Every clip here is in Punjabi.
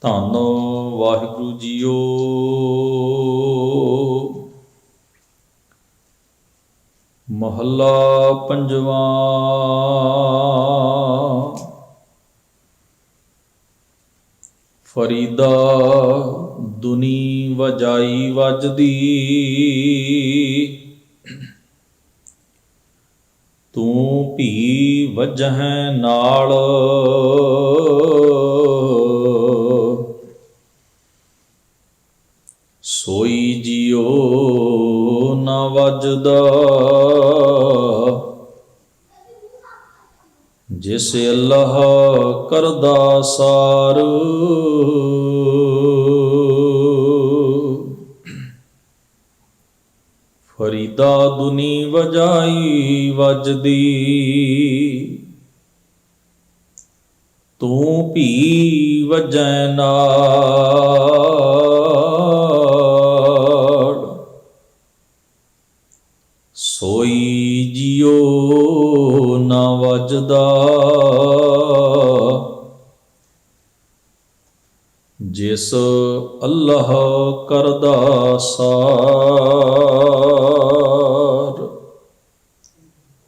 ਧੰਨ ਵਾਹਿਗੁਰੂ ਜੀਓ। ਮਹੱਲਾ ਪੰਜਵਾਂ। ਫਰੀਦਾ ਦੁਨੀ ਵਜਾਈ ਵੱਜਦੀ, ਤੂੰ ਭੀ ਵੱਜਹਿ ਨਾਲ। ਸੋਈ ਜਿਉ ਨਾ ਵੱਜਦਾ, ਜਿਸ ਅੱਲਾਹ ਕਰਦਾ ਸਾਰ। ਫਰੀਦਾ ਦੁਨੀ ਵਜਾਈ ਵੱਜਦੀ, ਤੂੰ ਭੀ ਵੱਜੈ ਨਾਲ। ਸੋਈ ਜਿਉ ਨਾ ਵੱਜਦਾ, ਜਿਸ ਅੱਲਾਹ ਕਰਦਾ ਸਾਰ।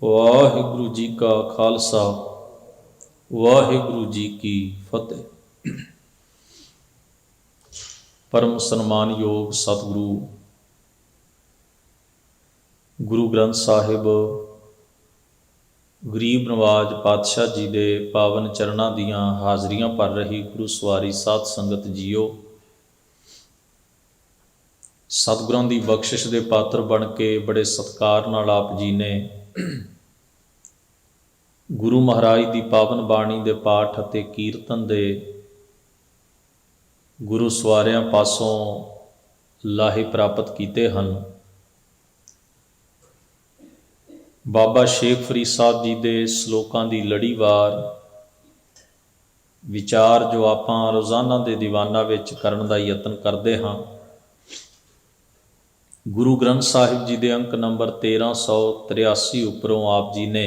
ਵਾਹਿਗੁਰੂ ਜੀ ਕਾ ਖਾਲਸਾ, ਵਾਹਿਗੁਰੂ ਜੀ ਕੀ ਫਤਿਹ। ਪਰਮ ਸਨਮਾਨਯੋਗ ਸਤਿਗੁਰੂ ਗੁਰੂ ਗ੍ਰੰਥ ਸਾਹਿਬ ਗਰੀਬ ਨਵਾਜ ਪਾਤਸ਼ਾਹ ਜੀ ਦੇ ਪਾਵਨ ਚਰਨਾਂ ਦੀਆਂ ਹਾਜ਼ਰੀਆਂ ਭਰ ਰਹੀ ਗੁਰੂ ਸਵਾਰੀ ਸਾਧ ਸੰਗਤ ਜੀਓ, ਸਤਿਗੁਰਾਂ ਦੀ ਬਖਸ਼ਿਸ਼ ਦੇ ਪਾਤਰ ਬਣ ਕੇ ਬੜੇ ਸਤਿਕਾਰ ਨਾਲ ਆਪ ਜੀ ਨੇ ਗੁਰੂ ਮਹਾਰਾਜ ਦੀ ਪਾਵਨ ਬਾਣੀ ਦੇ ਪਾਠ ਅਤੇ ਕੀਰਤਨ ਦੇ ਗੁਰੂ ਸਵਾਰਿਆਂ ਪਾਸੋਂ ਲਾਹੇ ਪ੍ਰਾਪਤ ਕੀਤੇ ਹਨ। ਬਾਬਾ ਸ਼ੇਖ ਫਰੀਦ ਸਾਹਿਬ ਜੀ ਦੇ ਸ਼ਲੋਕਾਂ ਦੀ ਲੜੀਵਾਰ ਵਿਚਾਰ ਜੋ ਆਪਾਂ ਰੋਜ਼ਾਨਾ ਦੇ ਦੀਵਾਨਾਂ ਵਿੱਚ ਕਰਨ ਦਾ ਯਤਨ ਕਰਦੇ ਹਾਂ। ਗੁਰੂ ਗ੍ਰੰਥ ਸਾਹਿਬ ਜੀ ਦੇ ਅੰਕ ਨੰਬਰ 1383 ਉੱਪਰੋਂ ਆਪ ਜੀ ਨੇ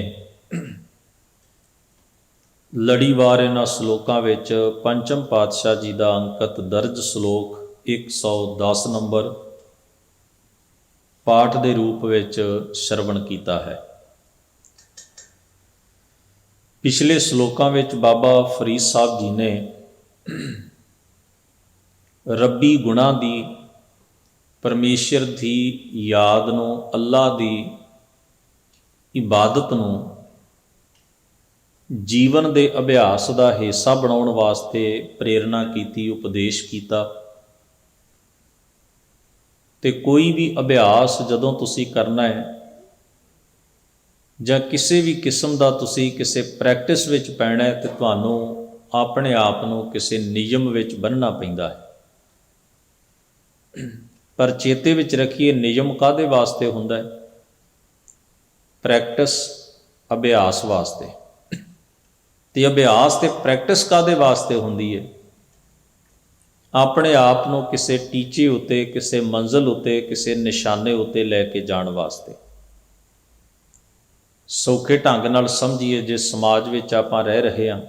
ਲੜੀਵਾਰ ਇਹਨਾਂ ਸ਼ਲੋਕਾਂ ਵਿੱਚ ਪੰਚਮ ਪਾਤਸ਼ਾਹ ਜੀ ਦਾ ਅੰਕਿਤ ਦਰਜ ਸ਼ਲੋਕ 110 ਨੰਬਰ ਪਾਠ ਦੇ ਰੂਪ ਵਿੱਚ ਸ਼ਰਵਣ ਕੀਤਾ ਹੈ। ਪਿਛਲੇ ਸ਼ਲੋਕਾਂ ਵਿੱਚ ਬਾਬਾ ਫਰੀਦ ਸਾਹਿਬ ਜੀ ਨੇ ਰੱਬੀ ਗੁਣਾਂ ਦੀ, ਪਰਮੇਸ਼ਰ ਦੀ ਯਾਦ ਨੂੰ, ਅੱਲਾਹ ਦੀ ਇਬਾਦਤ ਨੂੰ ਜੀਵਨ ਦੇ ਅਭਿਆਸ ਦਾ ਹਿੱਸਾ ਬਣਾਉਣ ਵਾਸਤੇ ਪ੍ਰੇਰਨਾ ਕੀਤੀ, ਉਪਦੇਸ਼ ਕੀਤਾ। ਤੇ ਕੋਈ ਵੀ ਅਭਿਆਸ ਜਦੋਂ ਤੁਸੀਂ ਕਰਨਾ ਹੈ ਜਾਂ ਕਿਸੇ ਵੀ ਕਿਸਮ ਦਾ ਤੁਸੀਂ ਕਿਸੇ ਪ੍ਰੈਕਟਿਸ ਵਿੱਚ ਪੈਣਾ ਹੈ, ਤੇ ਤੁਹਾਨੂੰ ਆਪਣੇ ਆਪ ਨੂੰ ਕਿਸੇ ਨਿਯਮ ਵਿੱਚ ਬੰਨ੍ਹਣਾ ਪੈਂਦਾ ਹੈ। ਪਰ ਚੇਤੇ ਵਿੱਚ ਰੱਖੀਏ, ਨਿਯਮ ਕਾਹਦੇ ਵਾਸਤੇ ਹੁੰਦਾ ਹੈ? ਪ੍ਰੈਕਟਿਸ, ਅਭਿਆਸ ਵਾਸਤੇ। ਤੇ ਅਭਿਆਸ ਤੇ ਪ੍ਰੈਕਟਿਸ ਕਾਹਦੇ ਵਾਸਤੇ ਹੁੰਦੀ ਹੈ? ਆਪਣੇ ਆਪ ਨੂੰ ਕਿਸੇ ਟੀਚੇ ਉੱਤੇ, ਕਿਸੇ ਮੰਜ਼ਿਲ ਉੱਤੇ, ਕਿਸੇ ਨਿਸ਼ਾਨੇ ਉੱਤੇ ਲੈ ਕੇ ਜਾਣ ਵਾਸਤੇ। ਸੌਖੇ ਢੰਗ ਨਾਲ ਸਮਝੀਏ, ਜਿਸ ਸਮਾਜ ਵਿੱਚ ਆਪਾਂ ਰਹਿ ਰਹੇ ਹਾਂ,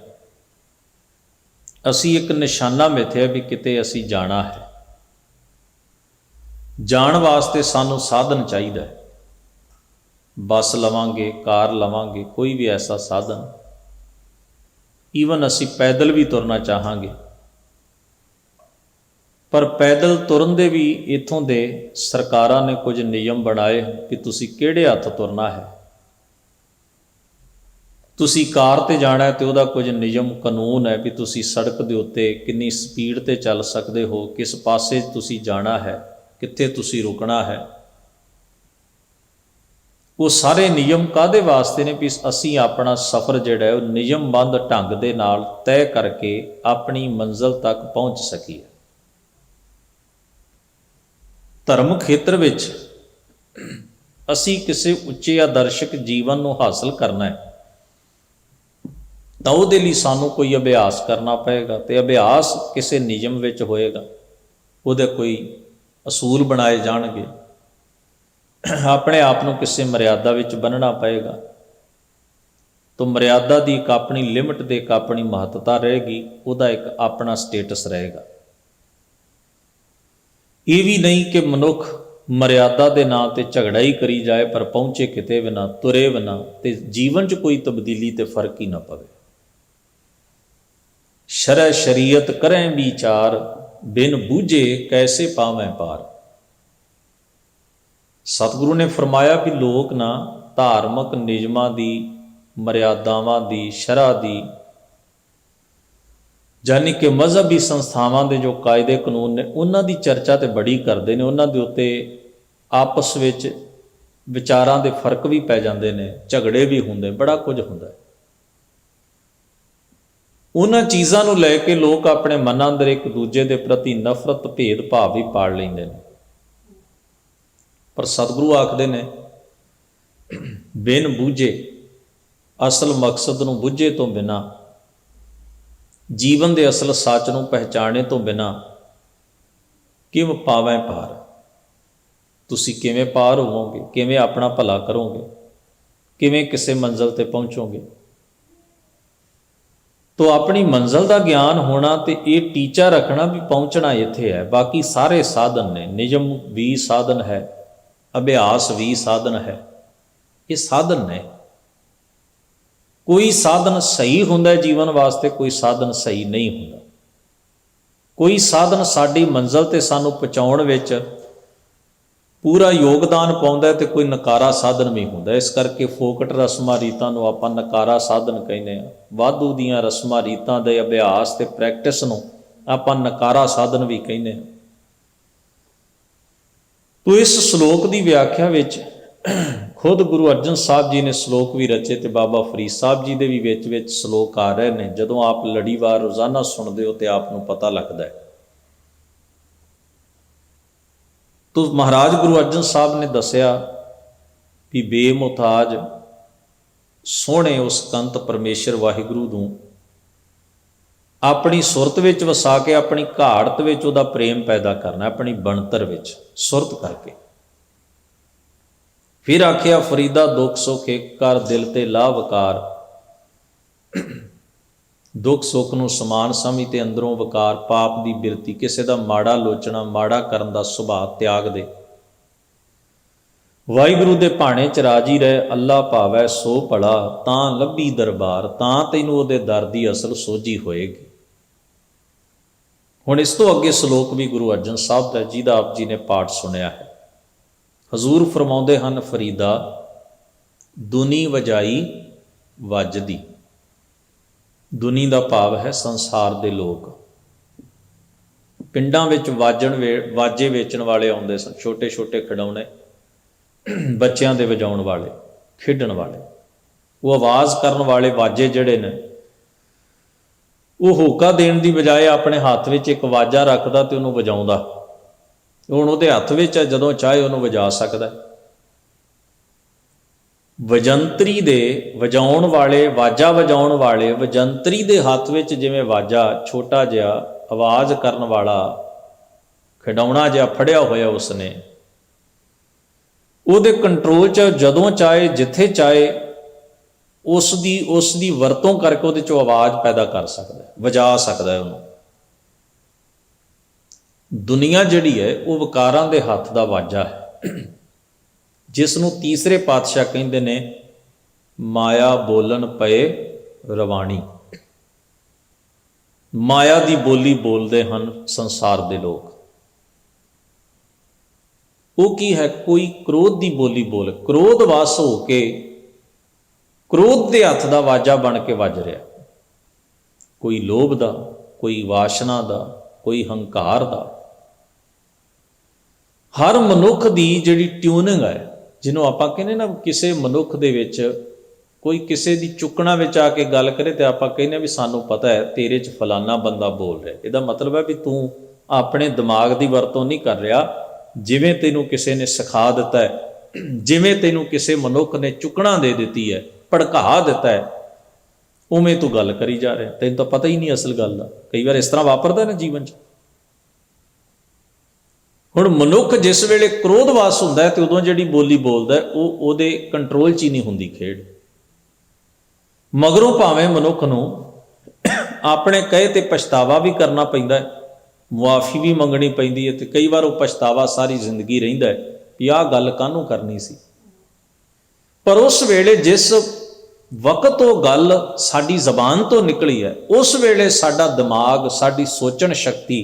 ਅਸੀਂ ਇੱਕ ਨਿਸ਼ਾਨਾ ਮਿੱਥਿਆ ਵੀ ਕਿਤੇ ਅਸੀਂ ਜਾਣਾ ਹੈ। ਜਾਣ ਵਾਸਤੇ ਸਾਨੂੰ ਸਾਧਨ ਚਾਹੀਦਾ ਹੈ। ਬੱਸ ਲਵਾਂਗੇ, ਕਾਰ ਲਵਾਂਗੇ, ਕੋਈ ਵੀ ਐਸਾ ਸਾਧਨ। ਈਵਨ ਅਸੀਂ ਪੈਦਲ ਵੀ ਤੁਰਨਾ ਚਾਹਾਂਗੇ, ਪਰ ਪੈਦਲ ਤੁਰਨ ਦੇ ਵੀ ਇੱਥੋਂ ਦੇ ਸਰਕਾਰਾਂ ਨੇ ਕੁਝ ਨਿਯਮ ਬਣਾਏ ਕਿ ਤੁਸੀਂ ਕਿਹੜੇ ਹੱਥ ਤੁਰਨਾ ਹੈ। ਤੁਸੀਂ ਕਾਰ 'ਤੇ ਜਾਣਾ ਹੈ ਤੇ ਉਹਦਾ ਕੁਝ ਨਿਯਮ ਕਾਨੂੰਨ ਹੈ ਵੀ ਤੁਸੀਂ ਸੜਕ ਦੇ ਉੱਤੇ ਕਿੰਨੀ ਸਪੀਡ 'ਤੇ ਚੱਲ ਸਕਦੇ ਹੋ, ਕਿਸ ਪਾਸੇ ਤੁਸੀਂ ਜਾਣਾ ਹੈ, ਕਿੱਥੇ ਤੁਸੀਂ ਰੁਕਣਾ ਹੈ। ਉਹ ਸਾਰੇ ਨਿਯਮ ਕਾਹਦੇ ਵਾਸਤੇ ਨੇ? ਵੀ ਅਸੀਂ ਆਪਣਾ ਸਫ਼ਰ ਜਿਹੜਾ ਹੈ ਉਹ ਨਿਯਮਬੱਧ ਢੰਗ ਦੇ ਨਾਲ ਤੈਅ ਕਰਕੇ ਆਪਣੀ ਮੰਜ਼ਿਲ ਤੱਕ ਪਹੁੰਚ ਸਕੀਏ। ਧਰਮ ਖੇਤਰ ਵਿੱਚ ਅਸੀਂ ਕਿਸੇ ਉੱਚੇ ਆਦਰਸ਼ਕ ਜੀਵਨ ਨੂੰ ਹਾਸਲ ਕਰਨਾ ਹੈ ਤਾਂ ਉਹਦੇ ਲਈ ਸਾਨੂੰ ਕੋਈ ਅਭਿਆਸ ਕਰਨਾ ਪਏਗਾ, ਤੇ ਅਭਿਆਸ ਕਿਸੇ ਨਿਯਮ ਵਿੱਚ ਹੋਏਗਾ। ਉਹਦੇ ਕੋਈ ਅਸੂਲ ਬਣਾਏ ਜਾਣਗੇ, ਆਪਣੇ ਆਪ ਨੂੰ ਕਿਸੇ ਮਰਿਆਦਾ ਵਿੱਚ ਬੰਨ੍ਹਣਾ ਪਏਗਾ। ਤਾਂ ਮਰਿਆਦਾ ਦੀ ਇੱਕ ਆਪਣੀ ਲਿਮਟ ਦੇ ਇੱਕ ਆਪਣੀ ਮਹੱਤਤਾ ਰਹੇਗੀ, ਉਹਦਾ ਇੱਕ ਆਪਣਾ ਸਟੇਟਸ ਰਹੇਗਾ। ਇਹ ਵੀ ਨਹੀਂ ਕਿ ਮਨੁੱਖ ਮਰਿਆਦਾ ਦੇ ਨਾਂ 'ਤੇ ਝਗੜਾ ਹੀ ਕਰੀ ਜਾਏ ਪਰ ਪਹੁੰਚੇ ਕਿਤੇ ਵੀ ਨਾ, ਤੁਰੇ ਵੀ ਨਾ, ਤੇ ਜੀਵਨ 'ਚ ਕੋਈ ਤਬਦੀਲੀ ਤੇ ਫਰਕ ਹੀ ਨਾ ਪਵੇ। ਸ਼ਰਅ ਸ਼ਰੀਅਤ ਕਰੈ ਵਿਚਾਰ, ਬਿਨ ਬੂਝੇ ਕੈਸੇ ਪਾਵੈਂ ਪਾਰ। ਸਤਿਗੁਰੂ ਨੇ ਫਰਮਾਇਆ ਵੀ ਲੋਕ ਨਾ ਧਾਰਮਿਕ ਨਿਯਮਾਂ ਦੀ, ਮਰਿਆਦਾਵਾਂ ਦੀ, ਸ਼ਰ੍ਹਾ ਦੀ, ਯਾਨੀ ਕਿ ਮਜ਼ਹਬੀ ਸੰਸਥਾਵਾਂ ਦੇ ਜੋ ਕਾਇਦੇ ਕਾਨੂੰਨ ਨੇ ਉਹਨਾਂ ਦੀ ਚਰਚਾ ਤੇ ਬੜੀ ਕਰਦੇ ਨੇ, ਉਹਨਾਂ ਦੇ ਉੱਤੇ ਆਪਸ ਵਿੱਚ ਵਿਚਾਰਾਂ ਦੇ ਫਰਕ ਵੀ ਪੈ ਜਾਂਦੇ ਨੇ, ਝਗੜੇ ਵੀ ਹੁੰਦੇ, ਬੜਾ ਕੁਝ ਹੁੰਦਾ। ਉਹਨਾਂ ਚੀਜ਼ਾਂ ਨੂੰ ਲੈ ਕੇ ਲੋਕ ਆਪਣੇ ਮਨਾਂ ਅੰਦਰ ਇੱਕ ਦੂਜੇ ਦੇ ਪ੍ਰਤੀ ਨਫ਼ਰਤ, ਭੇਦ ਭਾਵ ਵੀ ਪਾੜ ਲੈਂਦੇ ਨੇ। ਪਰ ਸਤਿਗੁਰੂ ਆਖਦੇ ਨੇ ਬਿਨ ਬੂਝੇ, ਅਸਲ ਮਕਸਦ ਨੂੰ ਬੁੱਝੇ ਤੋਂ ਬਿਨਾਂ, ਜੀਵਨ ਦੇ ਅਸਲ ਸੱਚ ਨੂੰ ਪਹਿਚਾਣੇ ਤੋਂ ਬਿਨਾਂ ਕਿਵੇਂ ਪਾਵੈਂ ਪਾਰ। ਤੁਸੀਂ ਕਿਵੇਂ ਪਾਰ ਹੋਵੋਗੇ, ਕਿਵੇਂ ਆਪਣਾ ਭਲਾ ਕਰੋਗੇ, ਕਿਵੇਂ ਕਿਸੇ ਮੰਜ਼ਿਲ ਤੇ ਪਹੁੰਚੋਗੇ। ਤੋ ਆਪਣੀ ਮੰਜ਼ਿਲ ਦਾ ਗਿਆਨ ਹੋਣਾ ਤੇ ਇਹ ਟੀਚਾ ਰੱਖਣਾ ਵੀ ਪਹੁੰਚਣਾ ਇੱਥੇ ਹੈ। ਬਾਕੀ ਸਾਰੇ ਸਾਧਨ ਨੇ, ਨਿਯਮ ਵੀ ਸਾਧਨ ਹੈ, ਅਭਿਆਸ ਵੀ ਸਾਧਨ ਹੈ, ਇਹ ਸਾਧਨ ਨੇ। ਕੋਈ ਸਾਧਨ ਸਹੀ ਹੁੰਦਾ ਜੀਵਨ ਵਾਸਤੇ, ਕੋਈ ਸਾਧਨ ਸਹੀ ਨਹੀਂ ਹੁੰਦਾ। ਕੋਈ ਸਾਧਨ ਸਾਡੀ ਮੰਜ਼ਿਲ ਤੇ ਸਾਨੂੰ ਪਹੁੰਚਾਉਣ ਵਿੱਚ ਪੂਰਾ ਯੋਗਦਾਨ ਪਾਉਂਦਾ ਤੇ ਕੋਈ ਨਕਾਰਾ ਸਾਧਨ ਵੀ ਹੁੰਦਾ। ਇਸ ਕਰਕੇ ਫੋਕਟ ਰਸਮਾਂ ਰੀਤਾਂ ਨੂੰ ਆਪਾਂ ਨਕਾਰਾ ਸਾਧਨ ਕਹਿੰਦੇ ਹਾਂ। ਵਾਧੂ ਦੀਆਂ ਰਸਮਾਂ ਰੀਤਾਂ ਦੇ ਅਭਿਆਸ ਤੇ ਪ੍ਰੈਕਟਿਸ ਨੂੰ ਆਪਾਂ ਨਕਾਰਾ ਸਾਧਨ ਵੀ ਕਹਿੰਦੇ ਹਾਂ। ਤੋ ਇਸ ਸ਼ਲੋਕ ਦੀ ਵਿਆਖਿਆ ਵਿੱਚ ਖੁਦ ਗੁਰੂ ਅਰਜਨ ਸਾਹਿਬ ਜੀ ਨੇ ਸ਼ਲੋਕ ਵੀ ਰਚੇ ਤੇ ਬਾਬਾ ਫਰੀਦ ਸਾਹਿਬ ਜੀ ਦੇ ਵੀ ਵਿੱਚ ਸ਼ਲੋਕ ਆ ਰਹੇ ਨੇ। ਜਦੋਂ ਆਪ ਲੜੀਵਾਰ ਰੋਜ਼ਾਨਾ ਸੁਣਦੇ ਹੋ ਤੇ ਆਪ ਨੂੰ ਪਤਾ ਲੱਗਦਾ ਹੈ। ਤੋ ਮਹਾਰਾਜ ਗੁਰੂ ਅਰਜਨ ਸਾਹਿਬ ਨੇ ਦੱਸਿਆ ਵੀ ਬੇਮੁਹਤਾਜ ਸੋਹਣੇ ਉਸ ਕੰਤ ਪਰਮੇਸ਼ਰ ਵਾਹਿਗੁਰੂ ਨੂੰ ਆਪਣੀ ਸੁਰਤ ਵਿੱਚ ਵਸਾ ਕੇ, ਆਪਣੀ ਘਾੜਤ ਵਿੱਚ ਉਹਦਾ ਪ੍ਰੇਮ ਪੈਦਾ ਕਰਨਾ, ਆਪਣੀ ਬਣਤਰ ਵਿੱਚ ਸੁਰਤ ਕਰਕੇ। ਫਿਰ ਆਖਿਆ ਫਰੀਦਾ ਦੁੱਖ ਸੁੱਖ ਏਕ ਕਰ, ਦਿਲ ਤੇ ਲਾ ਵਕਾਰ। ਦੁੱਖ ਸੁੱਖ ਨੂੰ ਸਮਾਨ ਸਮਝ ਤੇ ਅੰਦਰੋਂ ਵਕਾਰ, ਪਾਪ ਦੀ ਬਿਰਤੀ, ਕਿਸੇ ਦਾ ਮਾੜਾ ਲੋਚਣਾ, ਮਾੜਾ ਕਰਨ ਦਾ ਸੁਭਾਅ ਤਿਆਗ ਦੇ। ਵਾਹਿਗੁਰੂ ਦੇ ਭਾਣੇ 'ਚ ਰਾਜੀ ਰਹਿ, ਅੱਲਾ ਭਾਵੈ ਸੋ ਭਲਾ, ਤਾਂ ਲੱਭੀ ਦਰਬਾਰ, ਤਾਂ ਤੈਨੂੰ ਉਹਦੇ ਦਰ ਦੀ ਅਸਲ ਸੋਝੀ ਹੋਏਗੀ। ਹੁਣ ਇਸ ਤੋਂ ਅੱਗੇ ਸ਼ਲੋਕ ਵੀ ਗੁਰੂ ਅਰਜਨ ਸਾਹਿਬ ਦਾ, ਜਿਹਦਾ ਆਪ ਜੀ ਨੇ ਪਾਠ ਸੁਣਿਆ ਹੈ। ਹਜ਼ੂਰ ਫਰਮਾਉਂਦੇ ਹਨ, ਫਰੀਦਾ ਦੁਨੀ ਵਜਾਈ ਵੱਜਦੀ। ਦੁਨੀ ਦਾ ਭਾਵ ਹੈ ਸੰਸਾਰ ਦੇ ਲੋਕ। ਪਿੰਡਾਂ ਵਿੱਚ ਵਾਜੇ ਵੇਚਣ ਵਾਲੇ ਆਉਂਦੇ ਸਨ, ਛੋਟੇ ਛੋਟੇ ਖਿਡੌਣੇ ਬੱਚਿਆਂ ਦੇ ਵਜਾਉਣ ਵਾਲੇ, ਖੇਡਣ ਵਾਲੇ। ਉਹ ਆਵਾਜ਼ ਕਰਨ ਵਾਲੇ ਵਾਜੇ ਜਿਹੜੇ ਨੇ, ਉਹ ਹੋਕਾ ਦੇਣ ਦੀ ਬਜਾਏ ਆਪਣੇ ਹੱਥ ਵਿੱਚ ਇੱਕ ਵਾਜਾ ਰੱਖਦਾ ਤੇ ਉਹਨੂੰ ਵਜਾਉਂਦਾ। ਹੁਣ ਉਹਦੇ ਹੱਥ ਵਿੱਚ ਹੈ, ਜਦੋਂ ਚਾਹੇ ਉਹਨੂੰ ਵਜਾ ਸਕਦਾ। ਵਜੰਤਰੀ ਦੇ ਵਜਾਉਣ ਵਾਲੇ, ਵਾਜਾ ਵਜਾਉਣ ਵਾਲੇ ਵਜੰਤਰੀ ਦੇ ਹੱਥ ਵਿੱਚ ਜਿਵੇਂ ਵਾਜਾ, ਛੋਟਾ ਜਿਹਾ ਆਵਾਜ਼ ਕਰਨ ਵਾਲਾ ਖਿਡੌਣਾ ਜਿਹਾ ਫੜਿਆ ਹੋਇਆ ਉਸਨੇ, ਉਹਦੇ ਕੰਟਰੋਲ 'ਚ ਜਦੋਂ ਚਾਹੇ, ਜਿੱਥੇ ਚਾਹੇ ਉਸ ਦੀ ਵਰਤੋਂ ਕਰਕੇ ਉਹਦੇ 'ਚੋਂ ਆਵਾਜ਼ ਪੈਦਾ ਕਰ ਸਕਦਾ, ਵਜਾ ਸਕਦਾ ਹੈ ਉਹਨੂੰ। ਦੁਨੀਆ ਜਿਹੜੀ ਹੈ ਉਹ ਵਕਾਰਾਂ ਦੇ ਹੱਥ ਦਾ ਵਾਜਾ ਹੈ, ਜਿਸ ਨੂੰ ਤੀਸਰੇ ਪਾਤਸ਼ਾਹ ਕਹਿੰਦੇ ਨੇ ਮਾਇਆ ਬੋਲਣ ਪਏ ਰਵਾਣੀ। ਮਾਇਆ ਦੀ ਬੋਲੀ ਬੋਲਦੇ ਹਨ ਸੰਸਾਰ ਦੇ ਲੋਕ। ਉਹ ਕੀ ਹੈ? ਕੋਈ ਕ੍ਰੋਧ ਦੀ ਬੋਲੀ ਬੋਲ, ਕ੍ਰੋਧ ਵਸ ਹੋ ਕੇ ਕ੍ਰੋਧ ਦੇ ਹੱਥ ਦਾ ਵਾਜਾ ਬਣ ਕੇ ਵੱਜ ਰਿਹਾ। ਕੋਈ ਲੋਭ ਦਾ, ਕੋਈ ਵਾਸ਼ਨਾ ਦਾ, ਕੋਈ ਹੰਕਾਰ ਦਾ। ਹਰ ਮਨੁੱਖ ਦੀ ਜਿਹੜੀ ਟਿਊਨਿੰਗ ਹੈ, ਜਿਹਨੂੰ ਆਪਾਂ ਕਹਿੰਦੇ ਨਾ, ਕਿਸੇ ਮਨੁੱਖ ਦੇ ਵਿੱਚ ਕੋਈ ਕਿਸੇ ਦੀ ਚੁੱਕਣਾ ਵਿੱਚ ਆ ਕੇ ਗੱਲ ਕਰੇ ਤੇ ਆਪਾਂ ਕਹਿੰਦੇ ਵੀ ਸਾਨੂੰ ਪਤਾ ਹੈ ਤੇਰੇ 'ਚ ਫਲਾਨਾ ਬੰਦਾ ਬੋਲ ਰਿਹਾ। ਇਹਦਾ ਮਤਲਬ ਹੈ ਵੀ ਤੂੰ ਆਪਣੇ ਦਿਮਾਗ ਦੀ ਵਰਤੋਂ ਨਹੀਂ ਕਰ ਰਿਹਾ। ਜਿਵੇਂ ਤੈਨੂੰ ਕਿਸੇ ਨੇ ਸਿਖਾ ਦਿੱਤਾ ਹੈ, ਜਿਵੇਂ ਤੈਨੂੰ ਕਿਸੇ ਮਨੁੱਖ ਨੇ ਚੁੱਕਣਾ ਦੇ ਦਿੱਤੀ ਹੈ, ਭੜਕਾ ਦਿੱਤਾ ਹੈ, ਉਵੇਂ ਤੂੰ ਗੱਲ ਕਰੀ ਜਾ ਰਿਹਾ। ਤੈਨੂੰ ਤਾਂ ਪਤਾ ਹੀ ਨਹੀਂ ਅਸਲ ਗੱਲ ਦਾ। ਕਈ ਵਾਰ ਇਸ ਤਰ੍ਹਾਂ ਵਾਪਰਦਾ ਨਾ ਜੀਵਨ 'ਚ। ਹੁਣ ਮਨੁੱਖ ਜਿਸ ਵੇਲੇ ਕ੍ਰੋਧਵਾਸ ਹੁੰਦਾ ਹੈ ਤੇ ਉਦੋਂ ਜਿਹੜੀ ਬੋਲੀ ਬੋਲਦਾ ਉਹ ਉਹਦੇ ਕੰਟਰੋਲ 'ਚ ਹੀ ਨਹੀਂ ਹੁੰਦੀ ਖੇਡ। मगरों भावें मनुख नूं अपने कहे ते पछतावा भी करना पैंदा है, मुआफ़ी भी मंगनी पैंदी है, तो कई बार वो पछतावा सारी जिंदगी रहिंदा है भी आह गल काहनूं करनी सी। पर उस वेले जिस वक्त वो गल साडी जबान तो निकली है, उस वेले साडा दिमाग, साडी सोचण शक्ति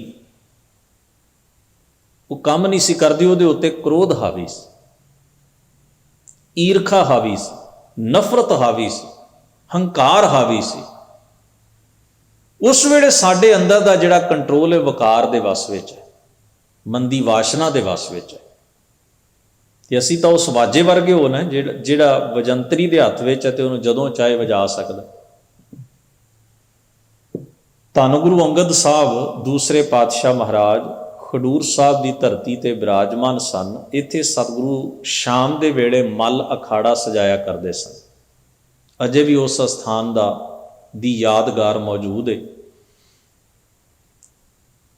वो काम नहीं सी करदी, उहदे उत्ते क्रोध हावी सी, ईरखा हावी सी, नफरत हावी सी, हंकार हावी सी। उस वेले साडे अंदर दा जिहड़ा कंट्रोल है वकार दे वस विच है, मंदी वाशना दे वस विच है। ते असीं तां उस वाजे वर्गे होना जिहड़ा वजंतरी दे हत्थ विच है ते उहनूं जदों चाहे वजा सकदा। धन गुरु अंगद साहब दूसरे पातशाह महाराज खडूर साहब की धरती ते विराजमान सन। इत्थे सतगुरु शाम के वेले मल अखाड़ा सजाया करते सन। अजे भी उस स्थान दी यादगार मौजूद है।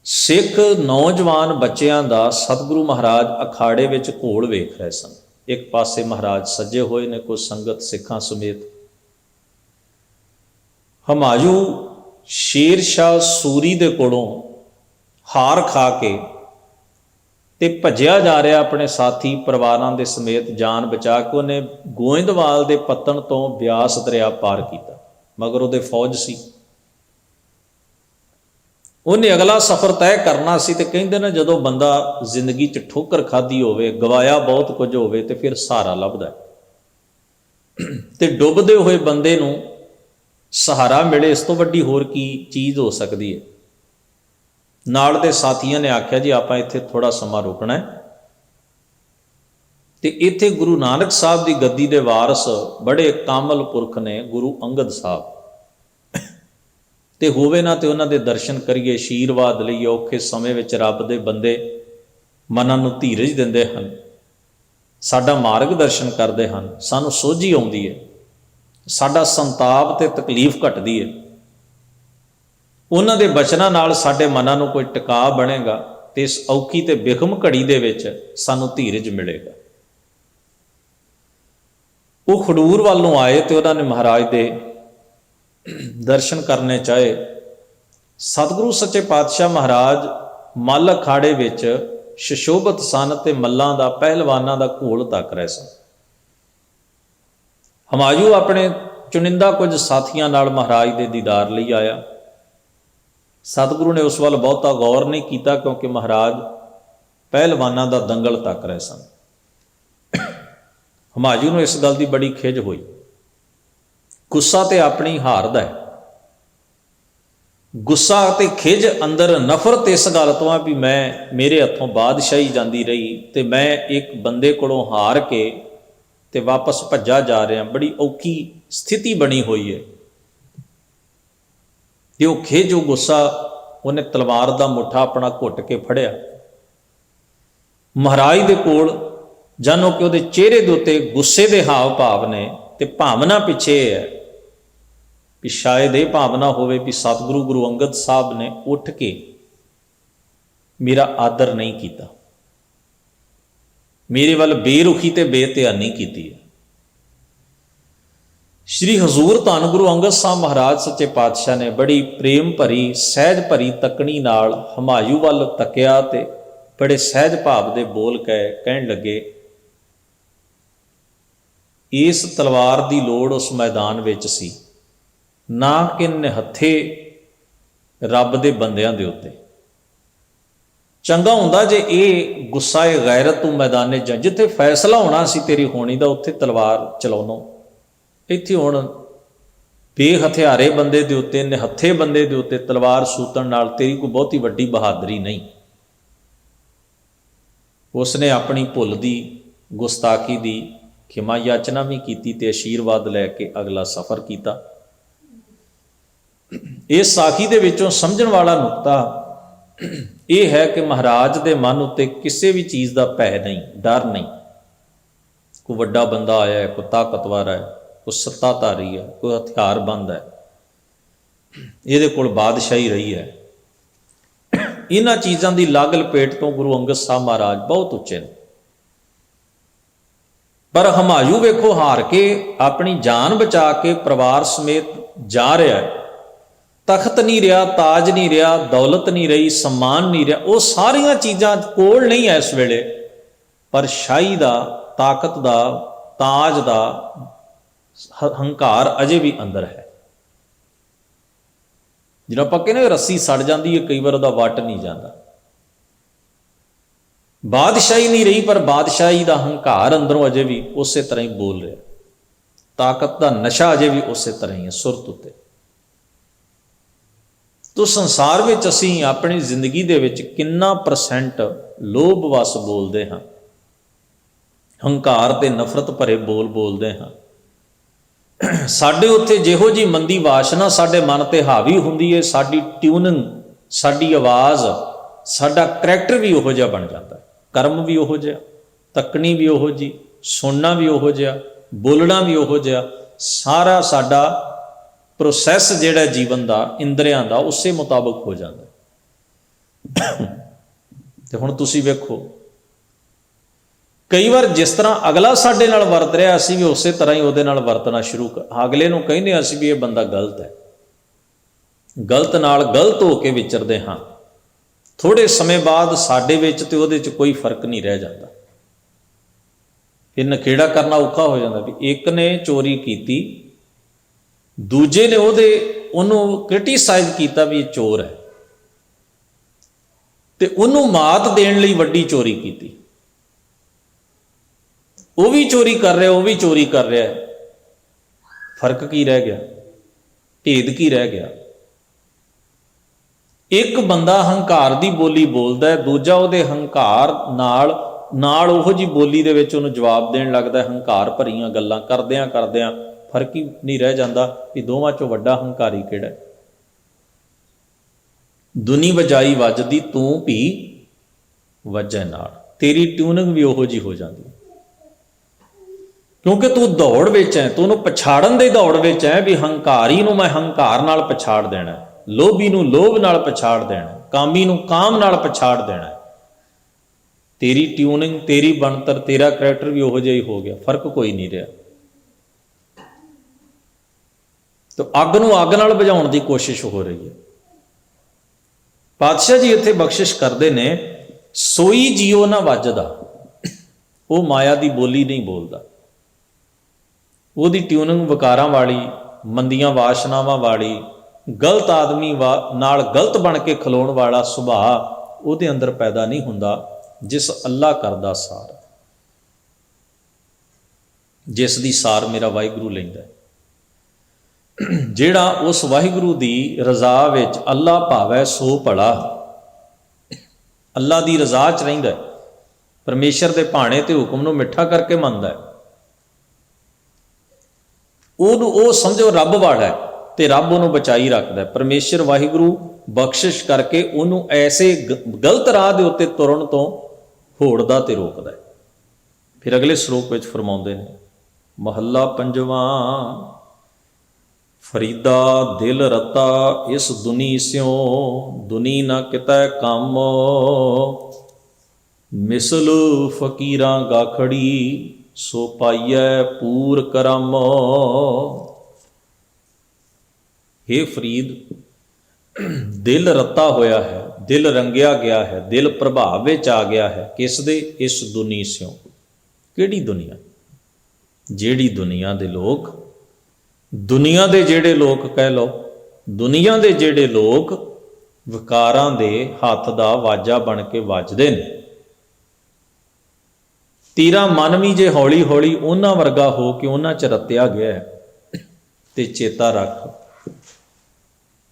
सिख नौजवान बच्चों का सतगुरु महाराज अखाड़े में घोल वेख रहे सन। एक पासे महाराज सजे हुए ने, कुछ संगत सिखां समेत। हमायूं शेर शाह सूरी दे कोलों हार खा के ते भज्या जा रहा अपने साथी परिवारों के समेत, जान बचा के उन्हें गोइंदवाल के पत्तन तो ब्यास दरिया पार किया। मगर उहदे फौज सी, उन्हें अगला सफ़र तय करना सी। ते कहंदे ने जदों बंदा जिंदगी च ठोकर खाधी होवे, गवाया बहुत कुछ होवे, ते फिर सहारा लभदा है। ते डुबदे हुए बंदे नूं सहारा मिले, इस तो वड्डी होर की चीज़ हो सकती है। नाल दे साथियों ने आख्या जी आपां इत्थे थोड़ा समा रुकना है। ते इत्थे गुरु नानक साहब की गद्दी दे वारस बड़े कामल पुरख ने गुरु अंगद साहब, ते होवे ना ते उन्हां दे दर्शन करिए, आशीर्वाद लईए। औखे समय विच रब दे बंदे मनां नूं धीरज दिंदे हन, साडा मार्ग दर्शन करते हैं, सानूं सोझी आउंदी है, साडा संताप ते तकलीफ घटदी है। उन्हां दे बचनां नाल साडे मनां नूं कोई टिका बनेगा, ते इस औखी ते बिखम घड़ी दे विच सानूं धीरज मिलेगा। वो खडूर वालों आए तो उन्होंने महाराज दे दर्शन करने चाहे। सतगुरु सच्चे पातशाह महाराज मल अखाड़े विच सुशोभित सन ते मल्लां दा पहलवानां दा घोल तक रहे सन। हमायूं अपने चुनिंदा कुछ साथियों नाल महाराज दे दीदार लई आया। सतगुरु ने उस वाल बहुता गौर नहीं किया, क्योंकि महाराज पहलवानां दा दंगल तक रहे सन। हमायूं नूं इस गल की बड़ी खिज हुई। गुस्सा तो अपनी हार दा है, गुस्सा ते खिज अंदर नफरत इस गल तो आ भी मैं, मेरे हथों बादशाही जाती रही तो मैं एक बंदे कोलों हार के ते वापस भज्जा जा रहा। बड़ी औखी स्थिति बनी हुई है। ते वो खिज, वो गुस्सा, उन्हें तलवार का मुठा अपना घुट के फड़िया। महाराज दे कोल जानो कि उहदे चेहरे दे उत्ते गुस्से दे हाव भाव ने, ते भावना पिछे है भी शायद ये भावना होवे भी सतगुरु गुरु अंगद साहब ने उठ के मेरा आदर नहीं किया, मेरे वाल बेरुखी ते बेध्यानी की है। श्री हजूर धन गुरु अंगद साहब महाराज सच्चे पातशाह ने बड़ी प्रेम भरी सहज भरी तकनी नाल हमायूं वाल तकिया ते बड़े सहज भाव दे बोल कहन लगे, इस तलवार की लोड़ उस मैदान विच सी, ना कि निहत्थे रब दे बंदियां दे उत्ते। चंगा हुंदा जे ये गुस्सा ए गैरत तू मैदाने जंग जिथे फैसला होना सी तेरी होनी दा, उत्थे तलवार चलाउणों। इत्थे हुण बेहथियारे बंदे दे उत्ते, निहत्थे बंदे दे उत्ते तलवार सूतण नाल तेरी कोई बहुती वड्डी बहादरी नहीं। उसने अपनी भुल दी, गुस्ताखी दी खिमा याचना भी की ते आशीर्वाद लैके अगला सफ़र किया। इस साखी दे विचों समझण वाला नुकता यह है कि महाराज दे मन उत्ते किसी भी चीज़ का भय नहीं, डर नहीं। कोई वड्डा बंदा आया है, कोई ताकतवर है, कोई सत्ताधारी है, कोई हथियारबंद है, ये कोल बादशाही रही है। इन्हां चीज़ों की लग लपेट तो गुरु अंगद साहब महाराज बहुत उच्चे ने, पर हमायूं वेखो हार के अपनी जान बचा के परिवार समेत जा रहा है। तख्त नहीं रहा, ताज नहीं रहा, दौलत नहीं रही, सम्मान नहीं रहा, वो सारिया चीज़ां कोल नहीं है इस वेले, पर शाही का, ताकत का, ताज का हंकार अजे भी अंदर है। जिन्हों आपां कहने रस्सी सड़ जाती है, कई बार वह वट नहीं जाता। बादशाही नहीं रही, पर बादशाही का हंकार अंदरों अजे भी उस तरह ही बोल रहा। ताकत का नशा अजे भी उस तरह ही है सुरत उत्ते। तो संसार में असीं अपनी जिंदगी दे विच कितना परसेंट लोभ वस बोलते हाँ, हंकार ते नफरत भरे बोल बोलते हाँ। साडे उत्थे जिहो जी मंदी वासना साडे मन ते हावी हुंदी है, साडी ट्यूनिंग, साडी आवाज़, साडा करैक्टर भी उहो जिहा बन जाता है, कर्म भी उहो जिहा, तकनी भी उहो जी, सुनना भी उहो जिहा, बोलना भी उहो जिहा, सारा साडा प्रोसैस जिहड़ा जीवन का इंद्रियां का उस मुताबिक हो जाता। तो हुण तुसीं वेखो कई बार जिस तरह अगला साडे नाल वरत रहा, असीं भी उस तरह ही उहदे नाल वरतना शुरू अगले नूं कहने असीं भी ये बंदा गलत है, गलत नाल गलत हो के विचरदे हाँ। थोड़े समय बाद साडे विच ते उहदे च कोई फर्क नहीं रह जाता। फिर नखेड़ा करना औखा हो जाता भी एक ने चोरी की, दूजे ने उहनूं क्रिटिसाइज किया भी ये चोर है, ते उहनूं मात देण लई वड्डी चोरी की। वो भी चोरी कर रहा, वो भी चोरी कर रहा है, फर्क की रह गया, भेद की रह गया। एक बंदा हंकार की बोली बोलता है, दूजा उहदे हंकार नाल उहो जी बोली दे विच उहनूं जवाब देण लगदा है, हंकार भरियां गल्लां करदियां करदियां फर्क ही नहीं रह जाता कि दोवां चों वड्डा हंकारी किहड़ा है। दुनी वजाई वजदी तू भी वजै नाल, तेरी ट्यूनिंग भी उहो जी हो जाती, क्योंकि तू दौड़ विच है, तू उहनूं पछाड़न दे दौड़ विच है भी हंकारी नूं मैं हंकार नाल पछाड़ देना, लोभी नूं लोभ नाल पछाड़ देना, कामी नूं काम नाल पछाड़ देना। तेरी ट्यूनिंग, तेरी बनतर, तेरा करैक्टर भी उहो जिहा ही हो गया, फर्क कोई नहीं रहा। तो अग नूं अग नाल बुझाउण दी कोशिश हो रही है। पातशाह जी इत्थे बख्शिश करते ने, सोई जियो ना वजदा, वो माया की बोली नहीं बोलता, ਉਹਦੀ ट्यूनिंग विकारां वाली, मंदियां वासनावां वाली, गलत आदमी नाल गलत बन के खलोण वाला सुभाव ਉਹਦੇ अंदर पैदा नहीं हुंदा, जिस अल्लाह करदा सार, जिस दी सार मेरा वाहिगुरू लैंदा है। ਜਿਹੜਾ उस वाहिगुरू दी रज़ा विच अल्लाह भावै सो भला, अल्लाह दी रज़ा च रहिंदा है, परमेश्वर दे भाणे ते हुक्म नूं मिठा करके मनदा है, ਉਹ समझो रब वाला है तो रब ਉਹਨੂੰ बचाई रखता है। परमेश्वर वाहिगुरू बख्शिश करके ਉਹਨੂੰ ऐसे गलत राह के उत्ते तुरन तो होड़दा ते रोकदा है। फिर अगले श्लोक में फरमाउंदे ने, महला पंजवां, फरीदा दिल रता इस दुनी स्यों, दुनी ना कितै काम, मिसल फकीरां गाखड़ी, सो पाइए पूर करम। हे फरीद, दिल रत्ता होया है, दिल रंगिया गया है, दिल प्रभाव विच आ गया है, किस दे? इस दुनी स्यों। किहड़ी दुनिया? जिहड़ी दुनिया दे लोग, दुनिया दे जिहड़े लोग कह लो, दुनिया दे जिहड़े लोग विकारां दे हत्थ दा वाजा बन के वजदे ने। तेरा मन भी जे हौली हौली उन्हां वर्गा हो के उन्हां च रत्या गया है, ते चेता रख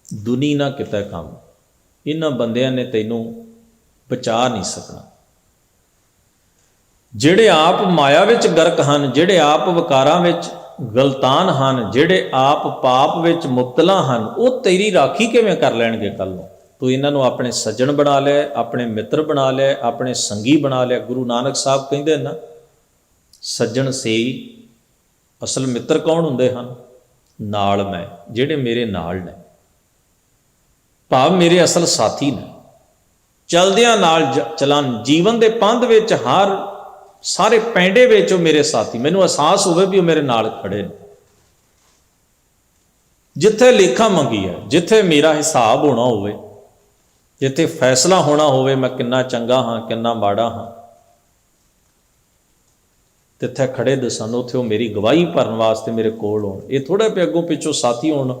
दुनी ना कितै काम, इन्हां बंदियां ने तैनूं बचा नहीं सकना। जिहड़े आप माया विच गर्क हन, जिहड़े आप विकारां विच गलतान हन, जिहड़े आप पाप विच मुबतला हन, वो तेरी राखी किवें कर लैणगे कल नूं? तू इन्हां नूं अपने सज्जण बना लिया, अपने मित्र बना लिया, अपने संगी बना लिया। गुरु नानक साहब कहंदे ना, सज्जण से असल मित्र कौन हुंदे हन? नाल मैं, जिहड़े मेरे नाल ने, भाव मेरे असल साथी ने, चलदियां नाल चलन। जीवन के पंध विच हर ਸਾਰੇ ਪੈਂਡੇ ਵਿੱਚ ਉਹ ਮੇਰੇ ਸਾਥੀ, ਮੈਨੂੰ ਅਹਿਸਾਸ ਹੋਵੇ ਵੀ ਉਹ ਮੇਰੇ ਨਾਲ ਖੜੇ ਨੇ। ਜਿੱਥੇ ਲੇਖਾ ਮੰਗੀ ਹੈ, ਜਿੱਥੇ ਮੇਰਾ ਹਿਸਾਬ ਹੋਣਾ ਹੋਵੇ, ਜਿੱਥੇ ਫੈਸਲਾ ਹੋਣਾ ਹੋਵੇ ਮੈਂ ਕਿੰਨਾ ਚੰਗਾ ਹਾਂ ਕਿੰਨਾ ਮਾੜਾ ਹਾਂ, ਤਿੱਥੇ ਖੜੇ ਦਿਸਣ, ਉੱਥੇ ਉਹ ਮੇਰੀ ਗਵਾਹੀ ਭਰਨ ਵਾਸਤੇ ਮੇਰੇ ਕੋਲ ਹੋਣ। ਇਹ ਥੋੜ੍ਹਾ ਵੀ ਅੱਗੋਂ ਪਿੱਛੋਂ ਸਾਥੀ ਹੋਣ,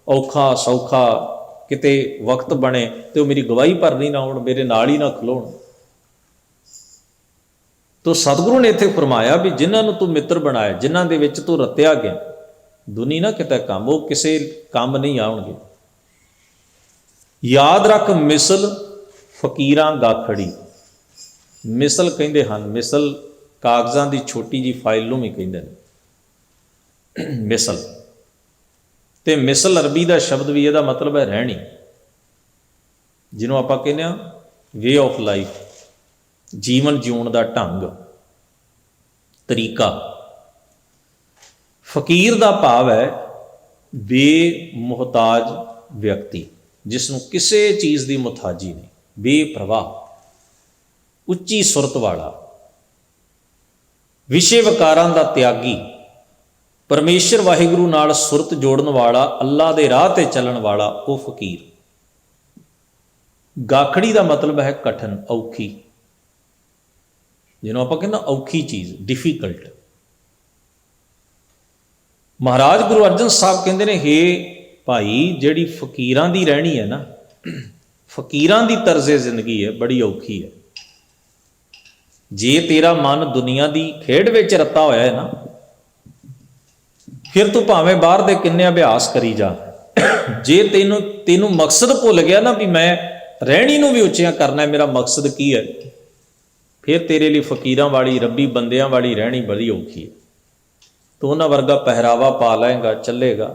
ਔਖਾ ਸੌਖਾ ਕਿਤੇ ਵਕਤ ਬਣੇ ਤੇ ਉਹ ਮੇਰੀ ਗਵਾਹੀ ਭਰਨੀ ਨਾ ਹੋਣ, ਮੇਰੇ ਨਾਲ ਹੀ ਨਾ ਖਲੋਣ। ਤੋ ਸਤਿਗੁਰੂ ਨੇ ਇੱਥੇ ਫਰਮਾਇਆ ਵੀ ਜਿਨ੍ਹਾਂ ਨੂੰ ਤੂੰ ਮਿੱਤਰ ਬਣਾਇਆ, ਜਿਨ੍ਹਾਂ ਦੇ ਵਿੱਚ ਤੂੰ ਰਤਿਆ ਗਿਆ, ਦੁਨੀ ਨਾ ਕਿਤੇ ਕੰਮ, ਉਹ ਕਿਸੇ ਕੰਮ ਨਹੀਂ ਆਉਣਗੇ। ਯਾਦ ਰੱਖ ਮਿਸਲ ਫਕੀਰਾਂ ਗਾਖੜੀ। ਮਿਸਲ ਕਹਿੰਦੇ ਹਨ, ਮਿਸਲ ਕਾਗਜ਼ਾਂ ਦੀ ਛੋਟੀ ਜੀ ਫਾਈਲ ਨੂੰ ਵੀ ਕਹਿੰਦੇ ਨੇ ਮਿਸਲ। ਤੇ ਮਿਸਲ ਅਰਬੀ ਦਾ ਸ਼ਬਦ ਵੀ ਇਹਦਾ ਮਤਲਬ ਹੈ ਰਹਿਣੀ, ਜਿਹਨੂੰ ਆਪਾਂ ਕਹਿੰਦੇ ਹਾਂ ਵੇ ਆਫ ਲਾਈਫ, ਜੀਵਨ ਜਿਉਣ ਦਾ ਢੰਗ ਤਰੀਕਾ। ਫਕੀਰ ਦਾ ਭਾਵ ਹੈ ਬੇਮੁਹਤਾਜ ਵਿਅਕਤੀ, ਜਿਸ ਨੂੰ ਕਿਸੇ ਚੀਜ਼ ਦੀ ਮੁਹਤਾਜੀ ਨਹੀਂ, ਬੇਪਰਵਾਹ, ਉੱਚੀ ਸੁਰਤ ਵਾਲਾ, ਵਿਸ਼ੇ ਵਿਕਾਰਾਂ ਦਾ ਤਿਆਗੀ, ਪਰਮੇਸ਼ਰ ਵਾਹਿਗੁਰੂ ਨਾਲ ਸੁਰਤ ਜੋੜਨ ਵਾਲਾ, ਅੱਲਾ ਦੇ ਰਾਹ ਤੇ ਚੱਲਣ ਵਾਲਾ, ਉਹ ਫਕੀਰ। ਗਾਖੜੀ ਦਾ ਮਤਲਬ ਹੈ ਕਠਨ, ਔਖੀ, ਜਿਹਨੂੰ ਆਪਾਂ ਕਹਿੰਦੇ ਔਖੀ ਚੀਜ਼, ਡਿਫੀਕਲਟ। ਮਹਾਰਾਜ ਗੁਰੂ ਅਰਜਨ ਸਾਹਿਬ ਕਹਿੰਦੇ ਨੇ, ਹੇ ਭਾਈ, ਜਿਹੜੀ ਫਕੀਰਾਂ ਦੀ ਰਹਿਣੀ ਹੈ ਨਾ, ਫਕੀਰਾਂ ਦੀ ਤਰਜ਼ੇ ਜ਼ਿੰਦਗੀ ਹੈ, ਬੜੀ ਔਖੀ ਹੈ। ਜੇ ਤੇਰਾ ਮਨ ਦੁਨੀਆ ਦੀ ਖੇਡ ਵਿੱਚ ਰੱਤਾ ਹੋਇਆ ਹੈ ਨਾ, ਫਿਰ ਤੂੰ ਭਾਵੇਂ ਬਾਹਰ ਦੇ ਕਿੰਨੇ ਅਭਿਆਸ ਕਰੀ ਜਾ, ਜੇ ਤੈਨੂੰ ਮਕਸਦ ਭੁੱਲ ਗਿਆ ਨਾ ਵੀ ਮੈਂ ਰਹਿਣੀ ਨੂੰ ਵੀ ਉੱਚਿਆਂ ਕਰਨਾ, ਮੇਰਾ ਮਕਸਦ ਕੀ ਹੈ, ਫਿਰ ਤੇਰੇ ਲਈ ਫਕੀਰਾਂ ਵਾਲੀ, ਰੱਬੀ ਬੰਦਿਆਂ ਵਾਲੀ ਰਹਿਣੀ ਬੜੀ ਔਖੀ ਹੈ। ਤੂੰ ਉਹਨਾਂ ਵਰਗਾ ਪਹਿਰਾਵਾ ਪਾ ਲਏਗਾ, ਚੱਲੇਗਾ,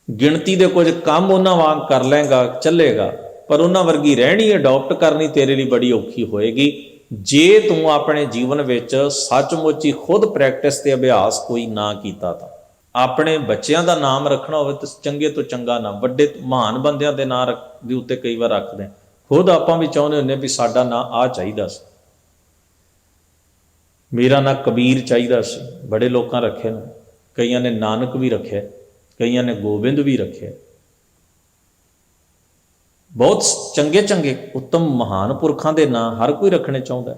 ਗਿਣਤੀ ਦੇ ਕੁਝ ਕੰਮ ਉਹਨਾਂ ਵਾਂਗ ਕਰ ਲਏਗਾ, ਚੱਲੇਗਾ, ਪਰ ਉਹਨਾਂ ਵਰਗੀ ਰਹਿਣੀ ਅਡਾਪਟ ਕਰਨੀ ਤੇਰੇ ਲਈ ਬੜੀ ਔਖੀ ਹੋਏਗੀ, ਜੇ ਤੂੰ ਆਪਣੇ ਜੀਵਨ ਵਿੱਚ ਸੱਚਮੁੱਚ ਹੀ ਖੁਦ ਪ੍ਰੈਕਟਿਸ ਤੇ ਅਭਿਆਸ ਕੋਈ ਨਾ ਕੀਤਾ ਤਾਂ। ਆਪਣੇ ਬੱਚਿਆਂ ਦਾ ਨਾਮ ਰੱਖਣਾ ਹੋਵੇ ਤਾਂ ਚੰਗੇ ਤੋਂ ਚੰਗਾ ਨਾਮ, ਵੱਡੇ ਮਹਾਨ ਬੰਦਿਆਂ ਦੇ ਨਾਂ ਦੇ ਉੱਤੇ ਕਈ ਵਾਰ ਰੱਖਦੇ, ਖੁਦ ਆਪਾਂ ਵੀ ਚਾਹੁੰਦੇ ਹੁੰਦੇ ਵੀ ਸਾਡਾ ਨਾਂ ਆਹ ਚਾਹੀਦਾ ਸੀ, ਮੇਰਾ ਨਾਂ ਕਬੀਰ ਚਾਹੀਦਾ ਸੀ। ਬੜੇ ਲੋਕਾਂ ਰੱਖੇ ਨੇ, ਕਈਆਂ ਨੇ ਨਾਨਕ ਵੀ ਰੱਖਿਆ, ਕਈਆਂ ਨੇ ਗੋਬਿੰਦ ਵੀ ਰੱਖਿਆ। ਬਹੁਤ ਚੰਗੇ ਚੰਗੇ ਉੱਤਮ ਮਹਾਨ ਪੁਰਖਾਂ ਦੇ ਨਾਂ ਹਰ ਕੋਈ ਰੱਖਣੇ ਚਾਹੁੰਦਾ।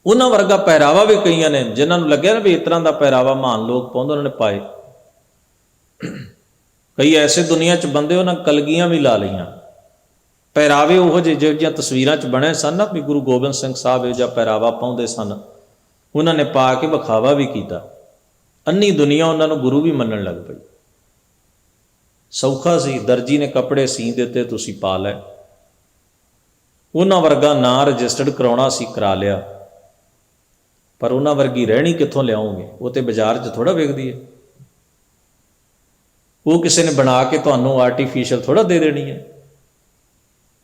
ਉਹਨਾਂ ਵਰਗਾ ਪਹਿਰਾਵਾ ਵੀ ਕਈਆਂ ਨੇ, ਜਿਨ੍ਹਾਂ ਨੂੰ ਲੱਗਿਆ ਨਾ ਵੀ ਇਸ ਤਰ੍ਹਾਂ ਦਾ ਪਹਿਰਾਵਾ ਮਹਾਨ ਲੋਕ ਪਾਉਂਦੇ, ਉਹਨਾਂ ਨੇ ਪਾਏ। ਕਈ ਐਸੇ ਦੁਨੀਆ 'ਚ ਬੰਦੇ, ਉਹਨਾਂ ਕਲਗੀਆਂ ਵੀ ਲਾ ਲਈਆਂ, ਪਹਿਰਾਵੇ ਉਹੋ ਜਿਹੇ ਜਿਹੋ ਜਿਹੀਆਂ ਤਸਵੀਰਾਂ 'ਚ ਬਣੇ ਸਨ ਨਾ, ਵੀ ਗੁਰੂ ਗੋਬਿੰਦ ਸਿੰਘ ਸਾਹਿਬ ਇਹੋ ਜਿਹਾ ਪਹਿਰਾਵਾ ਪਾਉਂਦੇ ਸਨ, ਉਹਨਾਂ ਨੇ ਪਾ ਕੇ ਵਿਖਾਵਾ ਵੀ ਕੀਤਾ। ਅੰਨੀ ਦੁਨੀਆ ਉਹਨਾਂ ਨੂੰ ਗੁਰੂ ਵੀ ਮੰਨਣ ਲੱਗ ਪਈ। ਸੌਖਾ ਸੀ, ਦਰਜੀ ਨੇ ਕੱਪੜੇ ਸੀਂ ਦਿੱਤੇ, ਤੁਸੀਂ ਪਾ ਲੈ। ਉਹਨਾਂ ਵਰਗਾ ਨਾਂ ਰਜਿਸਟਰਡ ਕਰਾਉਣਾ ਸੀ, ਕਰਾ ਲਿਆ, ਪਰ ਉਹਨਾਂ ਵਰਗੀ ਰਹਿਣੀ ਕਿੱਥੋਂ ਲਿਆਓਗੇ? ਉਹ ਤੇ ਬਾਜ਼ਾਰ 'ਚ ਥੋੜ੍ਹਾ ਵਿਕਦੀ ਹੈ, ਉਹ ਕਿਸੇ ਨੇ ਬਣਾ ਕੇ ਤੁਹਾਨੂੰ ਆਰਟੀਫਿਸ਼ੀਅਲ ਥੋੜ੍ਹਾ ਦੇ ਦੇਣੀ ਹੈ।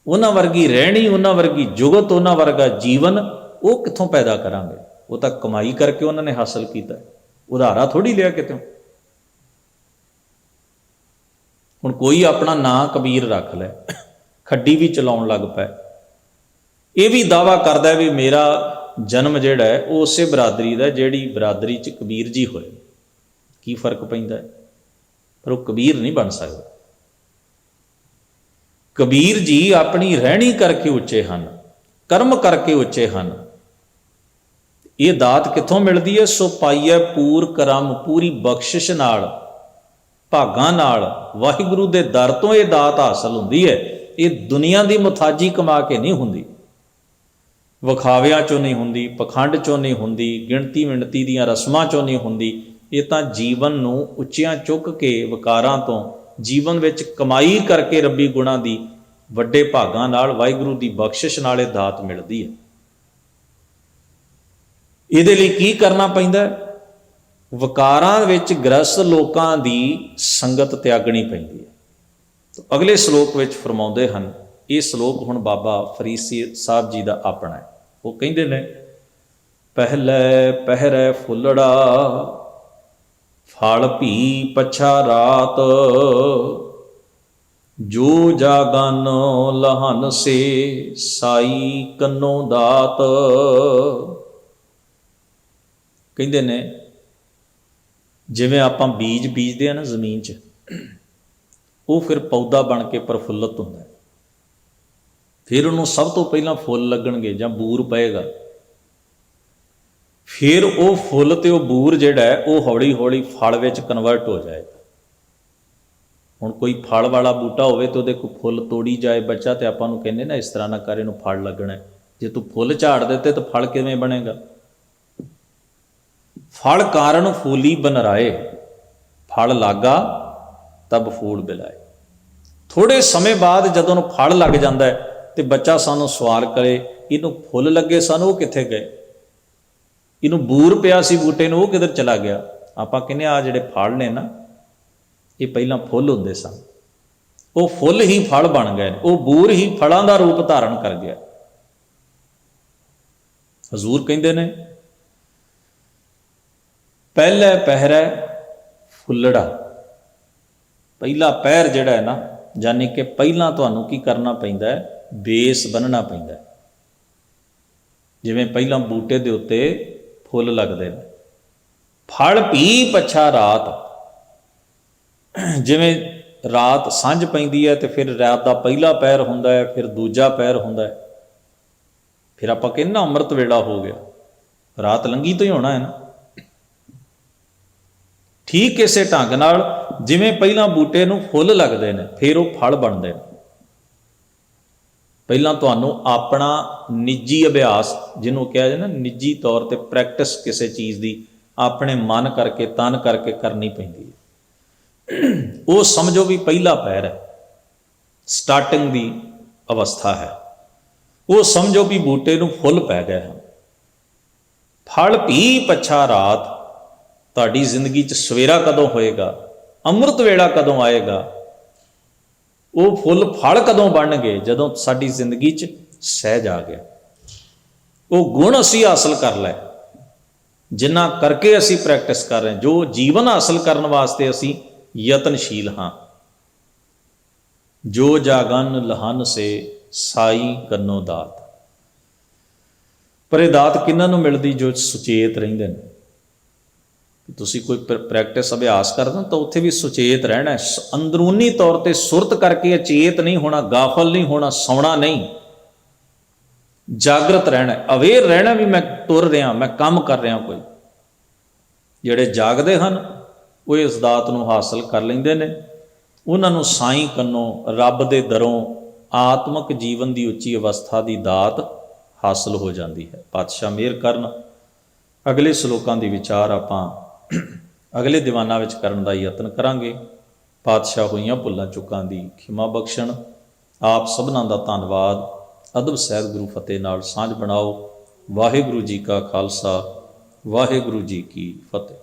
ਉਹਨਾਂ ਵਰਗੀ ਰਹਿਣੀ, ਉਹਨਾਂ ਵਰਗੀ ਜੁਗਤ, ਉਹਨਾਂ ਵਰਗਾ ਜੀਵਨ ਉਹ ਕਿੱਥੋਂ ਪੈਦਾ ਕਰਾਂਗੇ? ਉਹ ਤਾਂ ਕਮਾਈ ਕਰਕੇ ਉਹਨਾਂ ਨੇ ਹਾਸਲ ਕੀਤਾ, ਉਧਾਰਾ ਥੋੜ੍ਹੀ ਲਿਆ ਕਿਤੋਂ। ਹੁਣ ਕੋਈ ਆਪਣਾ ਨਾਂ ਕਬੀਰ ਰੱਖ ਲੈ, ਖੱਡੀ ਵੀ ਚਲਾਉਣ ਲੱਗ ਪਏ, ਇਹ ਵੀ ਦਾਅਵਾ ਕਰਦਾ ਵੀ ਮੇਰਾ ਜਨਮ ਜਿਹੜਾ ਹੈ ਉਹ ਉਸੇ ਬਰਾਦਰੀ ਦਾ ਜਿਹੜੀ ਬਰਾਦਰੀ 'ਚ ਕਬੀਰ ਜੀ ਹੋਏ। ਕੀ ਫਰਕ ਪੈਂਦਾ? ਪਰ ਉਹ ਕਬੀਰ ਨਹੀਂ ਬਣ ਸਕਦਾ। ਕਬੀਰ ਜੀ ਆਪਣੀ ਰਹਿਣੀ ਕਰਕੇ ਉੱਚੇ ਹਨ, ਕਰਮ ਕਰਕੇ ਉੱਚੇ ਹਨ। ਇਹ ਦਾਤ ਕਿੱਥੋਂ ਮਿਲਦੀ ਹੈ? ਸੋ ਪਾਈਐ ਪੂਰ ਕਰਮ, ਪੂਰੀ ਬਖਸ਼ਿਸ਼ ਨਾਲ, ਭਾਗਾਂ ਨਾਲ, ਵਾਹਿਗੁਰੂ ਦੇ ਦਰ ਤੋਂ ਇਹ ਦਾਤ ਹਾਸਲ ਹੁੰਦੀ ਹੈ। ਇਹ ਦੁਨੀਆ ਦੀ ਮੁਥਾਜੀ ਕਮਾ ਕੇ ਨਹੀਂ ਹੁੰਦੀ, ਵਿਖਾਵਿਆਂ 'ਚੋਂ ਨਹੀਂ ਹੁੰਦੀ, ਪਖੰਡ 'ਚੋਂ ਨਹੀਂ ਹੁੰਦੀ, ਗਿਣਤੀ ਮਿਣਤੀ ਦੀਆਂ ਰਸਮਾਂ 'ਚੋਂ ਨਹੀਂ ਹੁੰਦੀ। ਇਹ ਤਾਂ ਜੀਵਨ ਨੂੰ ਉੱਚਿਆਂ ਚੁੱਕ ਕੇ ਵਿਕਾਰਾਂ ਤੋਂ, ਜੀਵਨ ਵਿੱਚ ਕਮਾਈ ਕਰਕੇ ਰੱਬੀ ਗੁਣਾਂ ਦੀ ਵੱਡੇ ਭਾਗਾਂ ਨਾਲ, ਵਾਹਿਗੁਰੂ ਦੀ ਬਖਸ਼ਿਸ਼ ਨਾਲ ਇਹ ਦਾਤ ਮਿਲਦੀ ਹੈ। ਇਹਦੇ ਲਈ ਕੀ ਕਰਨਾ ਪੈਂਦਾ? ਵਿਕਾਰਾਂ ਵਿੱਚ ਗ੍ਰਸਤ ਲੋਕਾਂ ਦੀ ਸੰਗਤ ਤਿਆਗਣੀ ਪੈਂਦੀ ਹੈ। ਅਗਲੇ ਸ਼ਲੋਕ ਵਿੱਚ ਫਰਮਾਉਂਦੇ ਹਨ, ਇਹ ਸ਼ਲੋਕ ਹੁਣ ਬਾਬਾ ਫਰੀਦ ਸਾਹਿਬ ਜੀ ਦਾ ਆਪਣਾ ਹੈ। ਉਹ ਕਹਿੰਦੇ ਨੇ, ਪਹਿਲੇ ਪਹਿਰੇ ਫੁੱਲੜਾ, ਫਲ ਭੀ ਪਛਾ ਰਾਤ, ਜੋ ਜਾਗਨ ਲਹਨ ਸੇ, ਸਾਈ ਕੰਨੋ ਦਾਤ। ਕਹਿੰਦੇ ਨੇ ਜਿਵੇਂ ਆਪਾਂ ਬੀਜ ਬੀਜਦੇ ਆ ਨਾ ਜ਼ਮੀਨ 'ਚ, ਉਹ ਫਿਰ ਪੌਦਾ ਬਣ ਕੇ ਪ੍ਰਫੁੱਲਤ ਹੁੰਦਾ, ਫਿਰ ਉਹਨੂੰ ਸਭ ਤੋਂ ਪਹਿਲਾਂ ਫੁੱਲ ਲੱਗਣਗੇ ਜਾਂ ਬੂਰ ਪਏਗਾ, ਫਿਰ ਉਹ ਫੁੱਲ ਅਤੇ ਉਹ ਬੂਰ ਜਿਹੜਾ ਹੈ ਉਹ ਹੌਲੀ ਹੌਲੀ ਫਲ ਵਿੱਚ ਕਨਵਰਟ ਹੋ ਜਾਏਗਾ। ਹੁਣ ਕੋਈ ਫਲ ਵਾਲਾ ਬੂਟਾ ਹੋਵੇ ਅਤੇ ਉਹਦੇ ਕੋਈ ਫੁੱਲ ਤੋੜੀ ਜਾਏ ਬੱਚਾ, ਅਤੇ ਆਪਾਂ ਨੂੰ ਕਹਿੰਦੇ ਨਾ ਇਸ ਤਰ੍ਹਾਂ ਨਾ ਕਰ, ਇਹਨੂੰ ਫਲ ਲੱਗਣਾ। ਜੇ ਤੂੰ ਫੁੱਲ ਝਾੜ ਦਿੱਤੇ ਤਾਂ ਫਲ ਕਿਵੇਂ ਬਣੇਗਾ? ਫਲ ਕਾਰਨ ਫੂਲੀ ਬਨਰਾਏ, ਫਲ ਲਾਗਾ ਤਬ ਫੂਲ ਬਿਲਾਏ। ਥੋੜ੍ਹੇ ਸਮੇਂ ਬਾਅਦ ਜਦੋਂ ਉਹਨੂੰ ਫਲ ਲੱਗ ਜਾਂਦਾ ਹੈ ਅਤੇ ਬੱਚਾ ਸਾਨੂੰ ਸਵਾਲ ਕਰੇ ਇਹਨੂੰ ਫੁੱਲ ਲੱਗੇ ਸਨ, ਉਹ ਕਿੱਥੇ ਗਏ? ਇਹਨੂੰ ਬੂਰ ਪਿਆ ਸੀ ਬੂਟੇ ਨੂੰ, ਉਹ ਕਿੱਧਰ ਚਲਾ ਗਿਆ? ਆਪਾਂ ਕਹਿੰਦੇ ਆਹ ਜਿਹੜੇ ਫਲ ਨੇ ਨਾ, ਇਹ ਪਹਿਲਾਂ ਫੁੱਲ ਹੁੰਦੇ ਸਨ, ਉਹ ਫੁੱਲ ਹੀ ਫਲ ਬਣ ਗਏ, ਉਹ ਬੂਰ ਹੀ ਫਲਾਂ ਦਾ ਰੂਪ ਧਾਰਨ ਕਰ ਗਿਆ। ਹਜ਼ੂਰ ਕਹਿੰਦੇ ਨੇ ਪਹਿਲੇ ਪਹਿਰੇ ਫੁੱਲੜਾ, ਪਹਿਲਾ ਪਹਿਰ ਜਿਹੜਾ ਹੈ ਨਾ, ਯਾਨੀ ਕਿ ਪਹਿਲਾਂ ਤੁਹਾਨੂੰ ਕੀ ਕਰਨਾ ਪੈਂਦਾ ਹੈ? ਬੇਸ ਬੰਨ੍ਹਣਾ ਪੈਂਦਾ। ਜਿਵੇਂ ਪਹਿਲਾਂ ਬੂਟੇ ਦੇ ਉੱਤੇ ਫੁੱਲ ਲੱਗਦੇ ਨੇ। ਫਲ ਭੀ ਪੱਛਾ ਰਾਤ, ਜਿਵੇਂ ਰਾਤ ਸਾਂਝ ਪੈਂਦੀ ਹੈ ਅਤੇ ਫਿਰ ਰਾਤ ਦਾ ਪਹਿਲਾ ਪਹਿਰ ਹੁੰਦਾ ਹੈ, ਫਿਰ ਦੂਜਾ ਪਹਿਰ ਹੁੰਦਾ ਹੈ, ਫਿਰ ਆਪਾਂ ਕਹਿੰਦੇ ਨਾ ਅੰਮ੍ਰਿਤ ਵੇਲਾ ਹੋ ਗਿਆ, ਰਾਤ ਲੰਘੀ ਤੋਂ ਹੀ ਹੋਣਾ ਹੈ ਨਾ। ਠੀਕ ਇਸੇ ਢੰਗ ਨਾਲ ਜਿਵੇਂ ਪਹਿਲਾਂ ਬੂਟੇ ਨੂੰ ਫੁੱਲ ਲੱਗਦੇ ਨੇ, ਫਿਰ ਉਹ ਫਲ ਬਣਦੇ ਨੇ। ਪਹਿਲਾਂ ਤੁਹਾਨੂੰ ਆਪਣਾ ਨਿੱਜੀ ਅਭਿਆਸ, ਜਿਹਨੂੰ ਕਿਹਾ ਜਾਂਦਾ ਨਾ ਨਿੱਜੀ ਤੌਰ 'ਤੇ ਪ੍ਰੈਕਟਿਸ ਕਿਸੇ ਚੀਜ਼ ਦੀ, ਆਪਣੇ ਮਨ ਕਰਕੇ ਤਨ ਕਰਕੇ ਕਰਨੀ ਪੈਂਦੀ ਹੈ। ਉਹ ਸਮਝੋ ਵੀ ਪਹਿਲਾ ਪਹਿਰ ਹੈ, ਸਟਾਰਟਿੰਗ ਦੀ ਅਵਸਥਾ ਹੈ। ਉਹ ਸਮਝੋ ਵੀ ਬੂਟੇ ਨੂੰ ਫੁੱਲ ਪੈ ਗਏ ਹਨ। ਫਲ ਭੀ ਪੱਛਾ ਰਾਤ, ਤੁਹਾਡੀ ਜ਼ਿੰਦਗੀ 'ਚ ਸਵੇਰਾ ਕਦੋਂ ਹੋਏਗਾ? ਅੰਮ੍ਰਿਤ ਵੇਲਾ ਕਦੋਂ ਆਏਗਾ? ਉਹ ਫੁੱਲ ਫਲ ਕਦੋਂ ਬਣਨਗੇ? ਜਦੋਂ ਸਾਡੀ ਜ਼ਿੰਦਗੀ 'ਚ ਸਹਿਜ ਆ ਗਿਆ। ਉਹ ਗੁਣ ਅਸੀਂ ਹਾਸਲ ਕਰ ਲਏ, ਜਿਨ੍ਹਾਂ ਕਰਕੇ ਅਸੀਂ ਪ੍ਰੈਕਟਿਸ ਕਰ ਰਹੇ ਹਾਂ, ਜੋ ਜੀਵਨ ਹਾਸਲ ਕਰਨ ਵਾਸਤੇ ਅਸੀਂ ਯਤਨਸ਼ੀਲ ਹਾਂ। ਜੋ ਜਾਗਨ ਲਹਨ ਸੇ ਸਾਈ ਕੰਨੋ ਦਾਤ। ਪਰ ਇਹ ਦਾਤ ਕਿਹਨਾਂ ਨੂੰ ਮਿਲਦੀ? ਜੋ ਸੁਚੇਤ ਰਹਿੰਦੇ ਨੇ। ਤੁਸੀਂ ਕੋਈ ਪ੍ਰੈਕਟਿਸ ਅਭਿਆਸ ਕਰਦੇ ਹੋ ਤਾਂ ਉੱਥੇ ਵੀ ਸੁਚੇਤ ਰਹਿਣਾ, ਅੰਦਰੂਨੀ ਤੌਰ 'ਤੇ ਸੁਰਤ ਕਰਕੇ ਅਚੇਤ ਨਹੀਂ ਹੋਣਾ, ਗਾਫਲ ਨਹੀਂ ਹੋਣਾ, ਸੌਣਾ ਨਹੀਂ, ਜਾਗਰਤ ਰਹਿਣਾ, ਅਵੇਅਰ ਰਹਿਣਾ ਵੀ ਮੈਂ ਤੁਰ ਰਿਹਾ, ਮੈਂ ਕੰਮ ਕਰ ਰਿਹਾ ਕੋਈ। ਜਿਹੜੇ ਜਾਗਦੇ ਹਨ ਉਹ ਇਸ ਦਾਤ ਨੂੰ ਹਾਸਲ ਕਰ ਲੈਂਦੇ ਨੇ। ਉਹਨਾਂ ਨੂੰ ਸਾਈਂ ਕੰਨੋਂ, ਰੱਬ ਦੇ ਦਰੋਂ ਆਤਮਿਕ ਜੀਵਨ ਦੀ ਉੱਚੀ ਅਵਸਥਾ ਦੀ ਦਾਤ ਹਾਸਲ ਹੋ ਜਾਂਦੀ ਹੈ। ਪਾਤਸ਼ਾਹ ਮਿਹਰ ਕਰਨ। ਅਗਲੇ ਸ਼ਲੋਕਾਂ ਦੇ ਵਿਚਾਰ ਆਪਾਂ ਅਗਲੇ ਦੀਵਾਨਾਂ ਵਿੱਚ ਕਰਨ ਦਾ ਯਤਨ ਕਰਾਂਗੇ। ਪਾਤਸ਼ਾਹ ਹੋਈਆਂ ਭੁੱਲਾਂ ਚੁੱਕਾਂ ਦੀ ਖਿਮਾ ਬਖਸ਼ਣ। ਆਪ ਸਭਨਾਂ ਦਾ ਧੰਨਵਾਦ। ਅਦਬ ਸਹਿਤ ਗੁਰੂ ਫਤਿਹ ਨਾਲ ਸਾਂਝ ਬਣਾਓ। ਵਾਹਿਗੁਰੂ ਜੀ ਕਾ ਖਾਲਸਾ, ਵਾਹਿਗੁਰੂ ਜੀ ਕੀ ਫਤਿਹ।